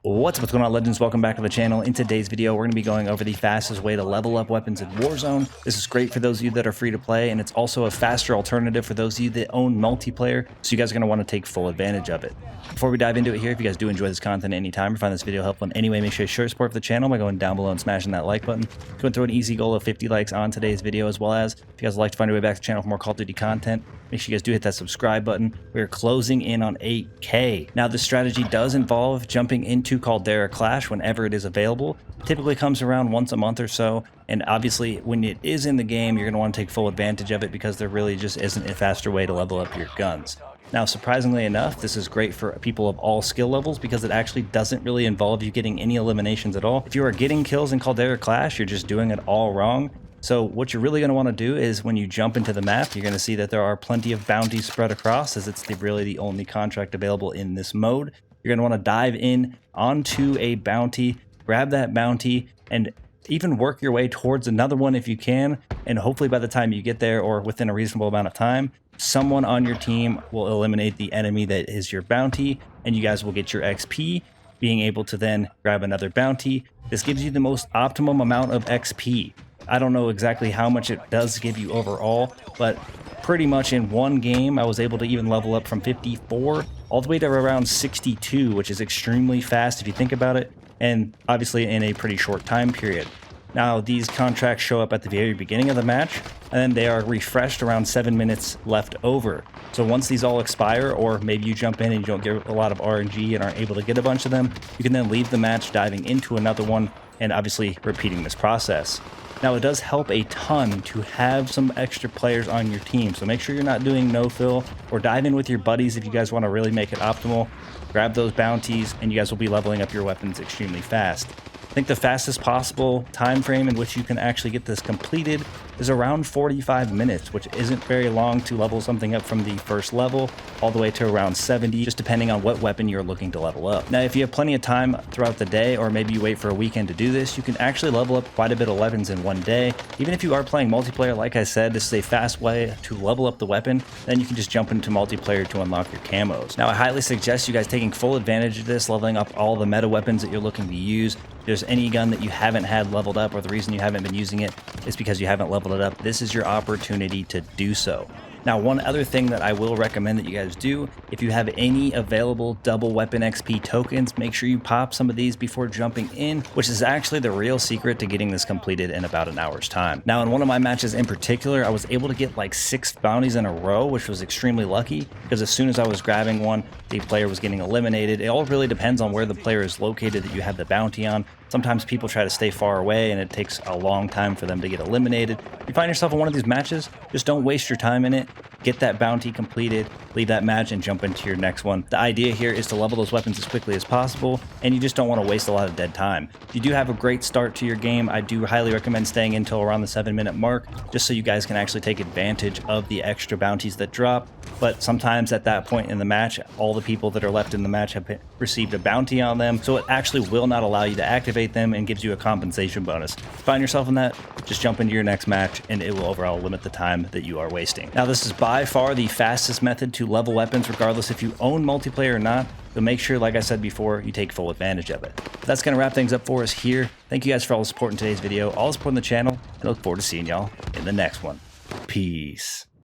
What's going on, legends? Welcome back to the channel. In today's video, we're going to be going over the fastest way to level up weapons in Warzone. This is great for those of you that are free to play, and it's also a faster alternative for those of you that own multiplayer, so you guys are going to want to take full advantage of it. Before we dive into it here, if you guys do enjoy this content at any time or find this video helpful in any way, make sure you show your support for the channel by going down below and smashing that like button. Going through an easy goal of 50 likes on today's video, as well as if you guys would like to find your way back to the channel for more Call of Duty content, make sure you guys do hit that subscribe button. We're closing in on 8K. Now, this strategy does involve jumping into Caldera Clash whenever it is available. It typically comes around once a month or so, and obviously when it is in the game, you're going to want to take full advantage of it because there really just isn't a faster way to level up your guns. Now, surprisingly enough, this is great for people of all skill levels because it actually doesn't really involve you getting any eliminations at all. If you are getting kills in Caldera Clash, you're just doing it all wrong. So what you're really going to want to do is when you jump into the map, you're going to see that there are plenty of bounties spread across, as it's really the only contract available in this mode. You're going to want to dive in onto a bounty, grab that bounty, and even work your way towards another one if you can. And hopefully by the time you get there, or within a reasonable amount of time, someone on your team will eliminate the enemy that is your bounty, and you guys will get your XP, being able to then grab another bounty. This gives you the most optimum amount of XP. I don't know exactly how much it does give you overall, but pretty much in one game, I was able to even level up from 54 all the way to around 62, which is extremely fast if you think about it, and obviously in a pretty short time period. Now, these contracts show up at the very beginning of the match, and then they are refreshed around 7 minutes left over. So once these all expire, or maybe you jump in and you don't get a lot of RNG and aren't able to get a bunch of them, you can then leave the match diving into another one and obviously repeating this process. Now, it does help a ton to have some extra players on your team, so make sure you're not doing no-fill, or dive in with your buddies if you guys want to really make it optimal. Grab those bounties, and you guys will be leveling up your weapons extremely fast. I think the fastest possible time frame in which you can actually get this completed is around 45 minutes, which isn't very long to level something up from the first level all the way to around 70, just depending on what weapon you're looking to level up. Now, if you have plenty of time throughout the day, or maybe you wait for a weekend to do this, you can actually level up quite a bit of weapons in one day. Even if you are playing multiplayer, like I said, this is a fast way to level up the weapon. Then you can just jump into multiplayer to unlock your camos. Now, I highly suggest you guys taking full advantage of this, leveling up all the meta weapons that you're looking to use. If there's any gun that you haven't had leveled up, or the reason you haven't been using it is because you haven't leveled it up, this is your opportunity to do so. Now, one other thing that I will recommend that you guys do, if you have any available double weapon XP tokens, make sure you pop some of these before jumping in, which is actually the real secret to getting this completed in about an hour's time. Now, in one of my matches in particular, I was able to get like 6 bounties in a row, which was extremely lucky, because as soon as I was grabbing one, the player was getting eliminated. It all really depends on where the player is located that you have the bounty on. Sometimes people try to stay far away, and it takes a long time for them to get eliminated. If you find yourself in one of these matches, just don't waste your time in it. Get that bounty completed, leave that match, and jump into your next one. The idea here is to level those weapons as quickly as possible, and you just don't want to waste a lot of dead time. If you do have a great start to your game, I do highly recommend staying until around the 7-minute mark, just so you guys can actually take advantage of the extra bounties that drop. But sometimes at that point in the match, all the people that are left in the match have received a bounty on them, so it actually will not allow you to activate them and gives you a compensation bonus. If you find yourself in that, just jump into your next match, and it will overall limit the time that you are wasting. Now, this is by far the fastest method to level weapons, regardless if you own multiplayer or not, so make sure, like I said before, you take full advantage of it. But that's going to wrap things up for us here. Thank you guys for all the support in today's video, all the support on the channel, and I look forward to seeing y'all in the next one. Peace.